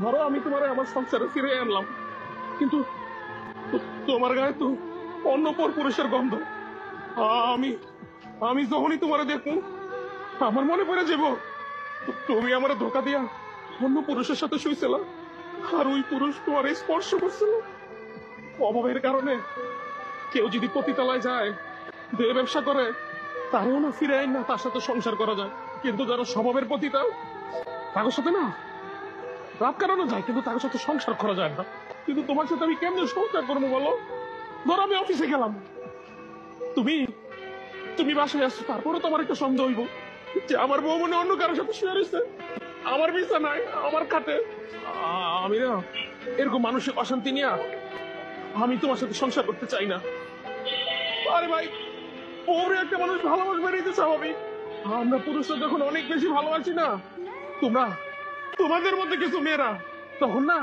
ধরো আমি তোমার আমার সংসারে ফিরে আনলাম, কিন্তু তোমার গায়ে তো অন্য পর পুরুষের গন্ধ। আমি আমি যখনই তোমার দেখবো আমার মনে পড়ে যাব তুমি আমার ধোকা দিয়া অন্য পুরুষের সাথে শুয়েছিল, আর ওই পুরুষ তোমার স্পর্শ করছিল। অভাবের কারণে কেউ যদি পতিতালয় যায়, দেহ ব্যবসা করে, তারও না ফিরে আইন না তার সাথে সংসার করা যায়। কিন্তু যারা স্বভাবের পতিতা, তাদের সাথে না রাত কাটানো যায়, কিন্তু তাদের সাথে সংসার করা যায় না। কিন্তু তোমার সাথে আমি কেমনে সংসার করবো বলো? ধরো আমি অফিসে গেলাম, তুমি তুমি বাসায় আসছো, তারপরে তোমার একটা সন্দেহ হইব যে আমার বউ মনে অন্য কারোর সাথে শুয়ে রয়েছে আমার বিছানায়, আমার খাটে। আমি না এরকম মানসিক অশান্তি নিয়ে আমি তোমার সাথে সংসার করতে চাই না। আরে ভাই, বউরে একটা মানুষ ভালোবাসবে, এটাই তো স্বাভাবিক। আমরা পুরুষরা যখন অনেক বেশি ভালোবাসি না, তোমরা তোমাদের মধ্যে কিছু মেয়েরা তখন না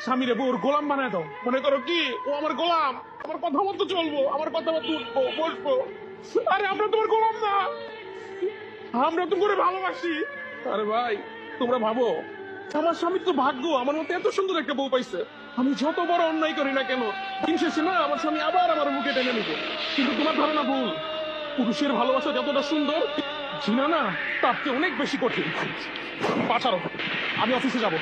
স্বামীরে বউর গোলাম বানায় দাও। মনে করো কি ও আমার গোলাম, আমার কথা মতো চলবো, আমার কথা মতো উঠবো বসবো। আরে আমরা তোমার গোলাম না, আমরা তো করে ভালোবাসি। আরে ভাই, তোমরা ভাবো আমার স্বামীর তো ভাগ্য আমার মতো এত সুন্দর একটা বউ পাইছে। আমি যত বড় অন্যায় করি না কেন, দিন শেষে না আমার স্বামী আবার আমার মুখে টেনে নিবে। কিন্তু তোমার ধারণা ভুল, পুরুষের ভালোবাসা যতটা সুন্দর, ঘৃণা না তার চেয়ে অনেক বেশি কঠিন। পাঠারো, আমি অফিসে যাব।